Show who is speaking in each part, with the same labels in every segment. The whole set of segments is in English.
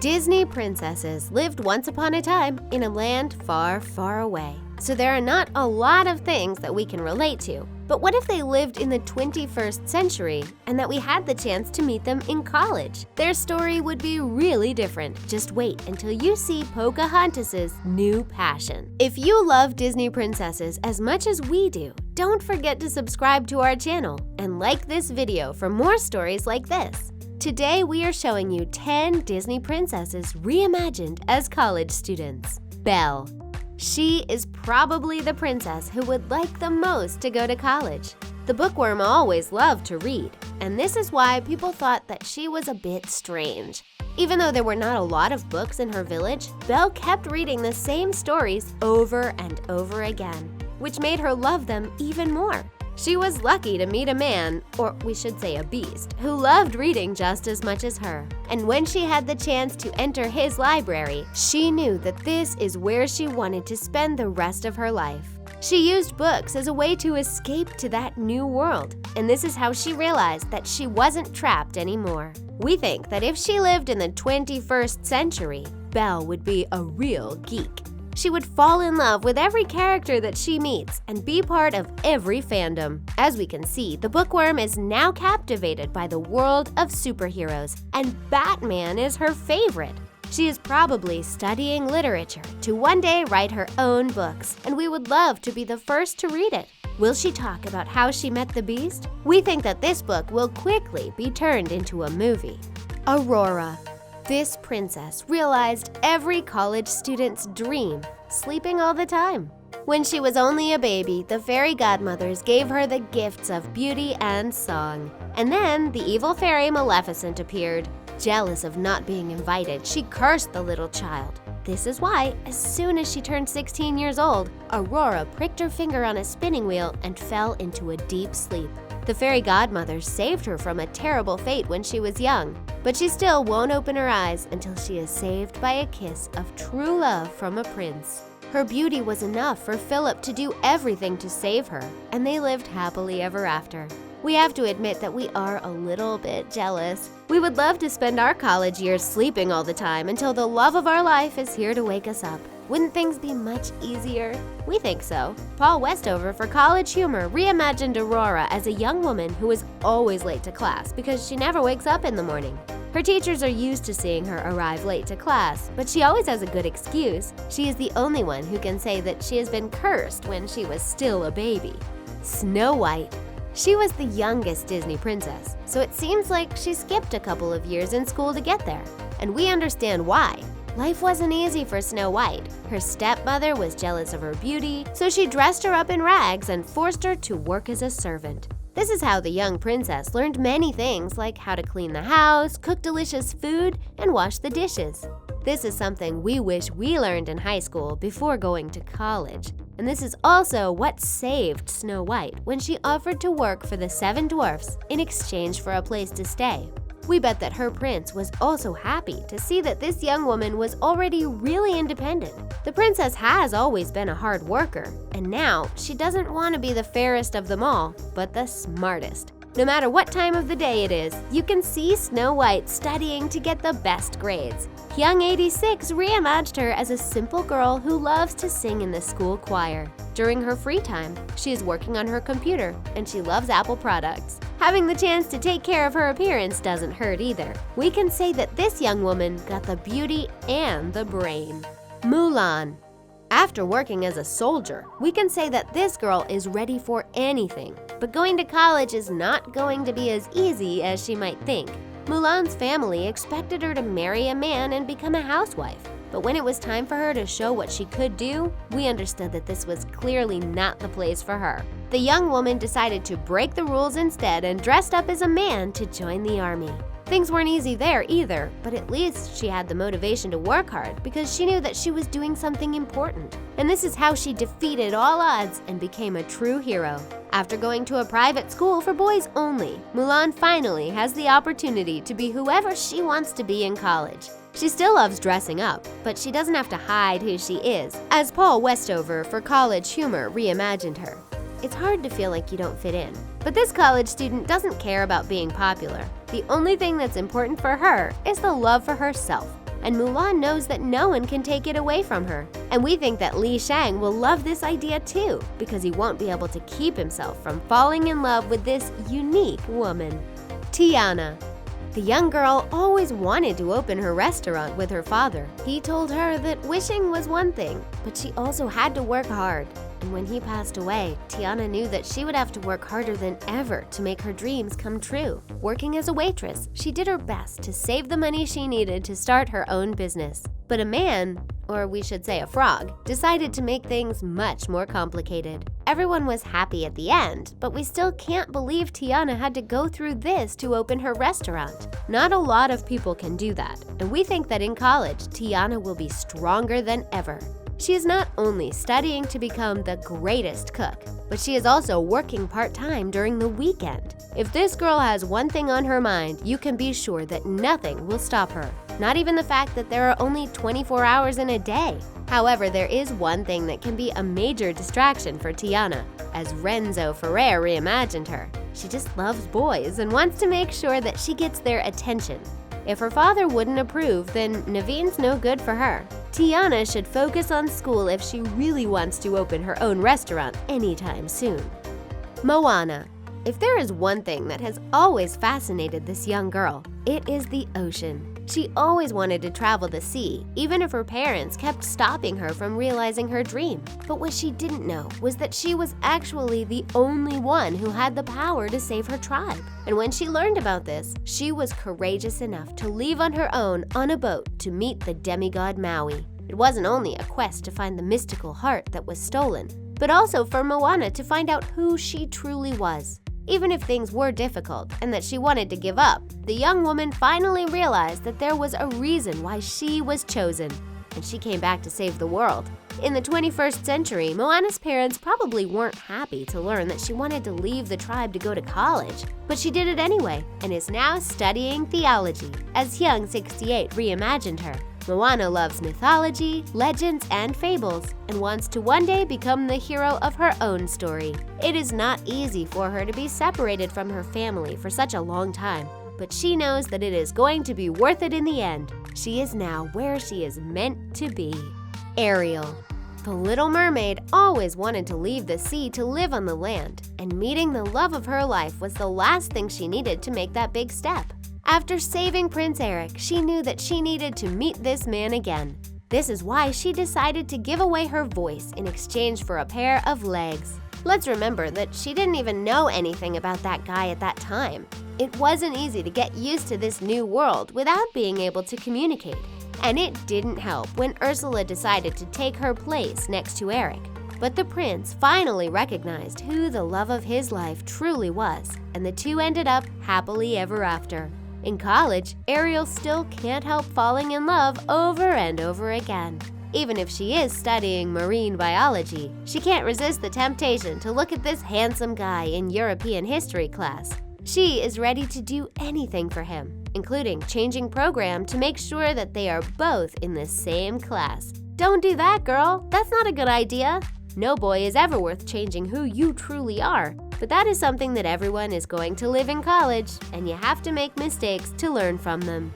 Speaker 1: Disney princesses lived once upon a time in a land far, far away. So there are not a lot of things that we can relate to. But what if they lived in the 21st century and that we had the chance to meet them in college? Their story would be really different. Just wait until you see Pocahontas' new passion. If you love Disney princesses as much as we do, don't forget to subscribe to our channel and like this video for more stories like this. Today we are showing you 10 Disney princesses reimagined as college students. Belle. She is probably the princess who would like the most to go to college. The bookworm always loved to read, and this is why people thought that she was a bit strange. Even though there were not a lot of books in her village, Belle kept reading the same stories over and over again, which made her love them even more. She was lucky to meet a man, or we should say a beast, who loved reading just as much as her. And when she had the chance to enter his library, she knew that this is where she wanted to spend the rest of her life. She used books as a way to escape to that new world, and this is how she realized that she wasn't trapped anymore. We think that if she lived in the 21st century, Belle would be a real geek. She would fall in love with every character that she meets and be part of every fandom. As we can see, the bookworm is now captivated by the world of superheroes, and Batman is her favorite. She is probably studying literature to one day write her own books, and we would love to be the first to read it. Will she talk about how she met the Beast? We think that this book will quickly be turned into a movie. Aurora. This princess realized every college student's dream, sleeping all the time. When she was only a baby, the fairy godmothers gave her the gifts of beauty and song. And then the evil fairy Maleficent appeared. Jealous of not being invited, she cursed the little child. This is why, as soon as she turned 16 years old, Aurora pricked her finger on a spinning wheel and fell into a deep sleep. The fairy godmothers saved her from a terrible fate when she was young, but she still won't open her eyes until she is saved by a kiss of true love from a prince. Her beauty was enough for Philip to do everything to save her, and they lived happily ever after. We have to admit that we are a little bit jealous. We would love to spend our college years sleeping all the time until the love of our life is here to wake us up. Wouldn't things be much easier? We think so. Paul Westover for College Humor reimagined Aurora as a young woman who is always late to class because she never wakes up in the morning. Her teachers are used to seeing her arrive late to class, but she always has a good excuse. She is the only one who can say that she has been cursed when she was still a baby. Snow White. She was the youngest Disney princess, so it seems like she skipped a couple of years in school to get there. And we understand why. Life wasn't easy for Snow White. Her stepmother was jealous of her beauty, so she dressed her up in rags and forced her to work as a servant. This is how the young princess learned many things like how to clean the house, cook delicious food, and wash the dishes. This is something we wish we learned in high school before going to college. And this is also what saved Snow White when she offered to work for the 7 dwarfs in exchange for a place to stay. We bet that her prince was also happy to see that this young woman was already really independent. The princess has always been a hard worker, and now she doesn't want to be the fairest of them all, but the smartest. No matter what time of the day it is, you can see Snow White studying to get the best grades. Young 86 reimagined her as a simple girl who loves to sing in the school choir. During her free time, she is working on her computer, and she loves Apple products. Having the chance to take care of her appearance doesn't hurt either. We can say that this young woman got the beauty and the brain. Mulan. After working as a soldier, we can say that this girl is ready for anything. But going to college is not going to be as easy as she might think. Mulan's family expected her to marry a man and become a housewife. But when it was time for her to show what she could do, we understood that this was clearly not the place for her. The young woman decided to break the rules instead and dressed up as a man to join the army. Things weren't easy there either, but at least she had the motivation to work hard because she knew that she was doing something important. And this is how she defeated all odds and became a true hero. After going to a private school for boys only, Mulan finally has the opportunity to be whoever she wants to be in college. She still loves dressing up, but she doesn't have to hide who she is, as Paul Westover for College Humor reimagined her. It's hard to feel like you don't fit in. But this college student doesn't care about being popular. The only thing that's important for her is the love for herself. and Mulan knows that no one can take it away from her. And we think that Li Shang will love this idea too, because he won't be able to keep himself from falling in love with this unique woman. Tiana. The young girl always wanted to open her restaurant with her father. He told her that wishing was one thing, but she also had to work hard. And when he passed away, Tiana knew that she would have to work harder than ever to make her dreams come true. Working as a waitress, she did her best to save the money she needed to start her own business. But a man, or we should say a frog, decided to make things much more complicated. Everyone was happy at the end, but we still can't believe Tiana had to go through this to open her restaurant. Not a lot of people can do that, and we think that in college, Tiana will be stronger than ever. She is not only studying to become the greatest cook, but she is also working part-time during the weekend. If this girl has one thing on her mind, you can be sure that nothing will stop her. Not even the fact that there are only 24 hours in a day. However, there is one thing that can be a major distraction for Tiana, as Renzo Ferrer reimagined her. She just loves boys and wants to make sure that she gets their attention. If her father wouldn't approve, then Naveen's no good for her. Tiana should focus on school if she really wants to open her own restaurant anytime soon. Moana. If there is one thing that has always fascinated this young girl, it is the ocean. She always wanted to travel the sea, even if her parents kept stopping her from realizing her dream. But what she didn't know was that she was actually the only one who had the power to save her tribe. And when she learned about this, she was courageous enough to leave on her own on a boat to meet the demigod Maui. It wasn't only a quest to find the mystical heart that was stolen, but also for Moana to find out who she truly was. Even if things were difficult and that she wanted to give up, the young woman finally realized that there was a reason why she was chosen, and she came back to save the world. In the 21st century, Moana's parents probably weren't happy to learn that she wanted to leave the tribe to go to college, but she did it anyway and is now studying theology, as Young 68 reimagined her. Moana loves mythology, legends, and fables, and wants to one day become the hero of her own story. It is not easy for her to be separated from her family for such a long time, but she knows that it is going to be worth it in the end. She is now where she is meant to be. Ariel. The Little Mermaid always wanted to leave the sea to live on the land, and meeting the love of her life was the last thing she needed to make that big step. After saving Prince Eric, she knew that she needed to meet this man again. This is why she decided to give away her voice in exchange for a pair of legs. Let's remember that she didn't even know anything about that guy at that time. It wasn't easy to get used to this new world without being able to communicate. And it didn't help when Ursula decided to take her place next to Eric. But the prince finally recognized who the love of his life truly was, and the two ended up happily ever after. In college, Ariel still can't help falling in love over and over again. Even if she is studying marine biology, she can't resist the temptation to look at this handsome guy in European history class. She is ready to do anything for him, including changing program to make sure that they are both in the same class. Don't do that, girl. That's not a good idea. No boy is ever worth changing who you truly are. But that is something that everyone is going to live in college, and you have to make mistakes to learn from them.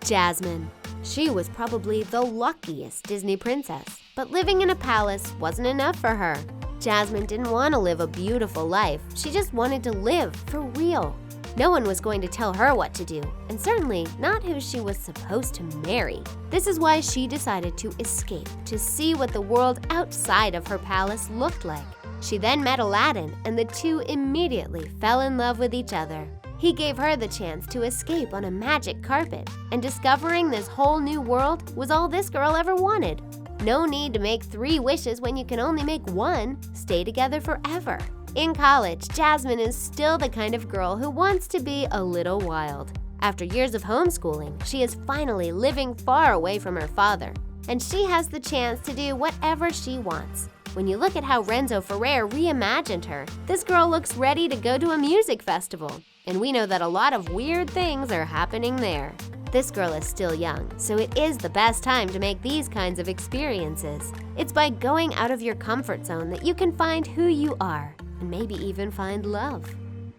Speaker 1: Jasmine. She was probably the luckiest Disney princess, but living in a palace wasn't enough for her. Jasmine didn't want to live a beautiful life, she just wanted to live for real. No one was going to tell her what to do, and certainly not who she was supposed to marry. This is why she decided to escape to see what the world outside of her palace looked like. She then met Aladdin, and the two immediately fell in love with each other. He gave her the chance to escape on a magic carpet, and discovering this whole new world was all this girl ever wanted. No need to make 3 wishes when you can only make 1. Stay together forever. In college, Jasmine is still the kind of girl who wants to be a little wild. After years of homeschooling, she is finally living far away from her father, and she has the chance to do whatever she wants. When you look at how Renzo Ferrer reimagined her, this girl looks ready to go to a music festival. And we know that a lot of weird things are happening there. This girl is still young, so it is the best time to make these kinds of experiences. It's by going out of your comfort zone that you can find who you are, and maybe even find love.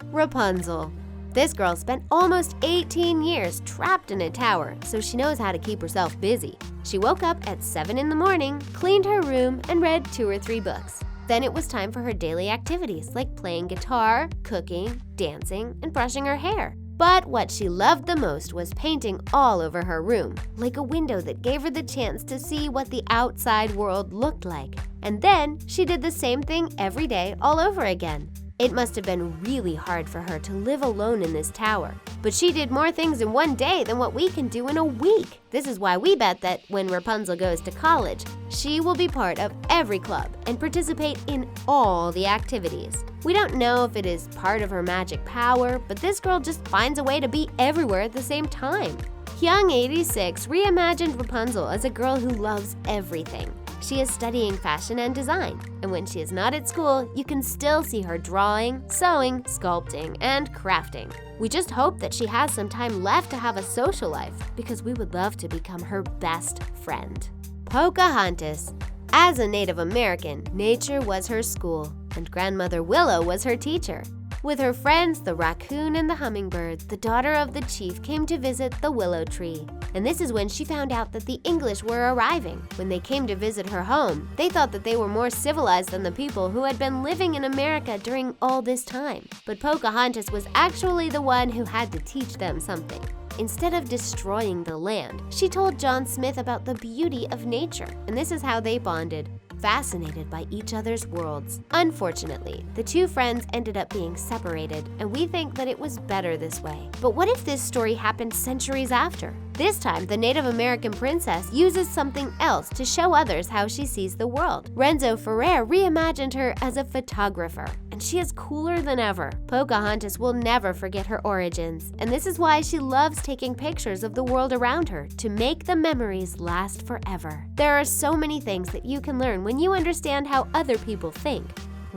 Speaker 1: Rapunzel. This girl spent almost 18 years trapped in a tower, so she knows how to keep herself busy. She woke up at 7 in the morning, cleaned her room, and read 2 or 3 books. Then it was time for her daily activities like playing guitar, cooking, dancing, and brushing her hair. But what she loved the most was painting all over her room, like a window that gave her the chance to see what the outside world looked like. And then she did the same thing every day all over again. It must have been really hard for her to live alone in this tower. But she did more things in one day than what we can do in a week. This is why we bet that when Rapunzel goes to college, she will be part of every club and participate in all the activities. We don't know if it is part of her magic power, but this girl just finds a way to be everywhere at the same time. Young 86 reimagined Rapunzel as a girl who loves everything. She is studying fashion and design, and when she is not at school, you can still see her drawing, sewing, sculpting, and crafting. We just hope that she has some time left to have a social life, because we would love to become her best friend. Pocahontas. As a Native American, nature was her school, and Grandmother Willow was her teacher. With her friends, the raccoon and the hummingbird, the daughter of the chief came to visit the willow tree. And this is when she found out that the English were arriving. When they came to visit her home, they thought that they were more civilized than the people who had been living in America during all this time. But Pocahontas was actually the one who had to teach them something. Instead of destroying the land, she told John Smith about the beauty of nature, and this is how they bonded, fascinated by each other's worlds. Unfortunately, the two friends ended up being separated, and we think that it was better this way. But what if this story happened centuries after? This time, the Native American princess uses something else to show others how she sees the world. Renzo Ferrer reimagined her as a photographer, and she is cooler than ever. Pocahontas will never forget her origins, and this is why she loves taking pictures of the world around her to make the memories last forever. There are so many things that you can learn when you understand how other people think.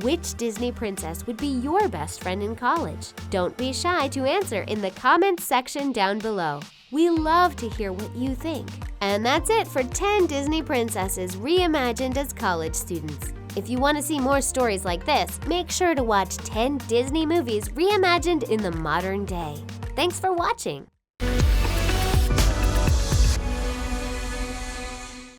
Speaker 1: Which Disney princess would be your best friend in college? Don't be shy to answer in the comments section down below. We love to hear what you think. And that's it for 10 Disney princesses reimagined as college students. If you want to see more stories like this, make sure to watch 10 Disney movies reimagined in the modern day. Thanks for watching!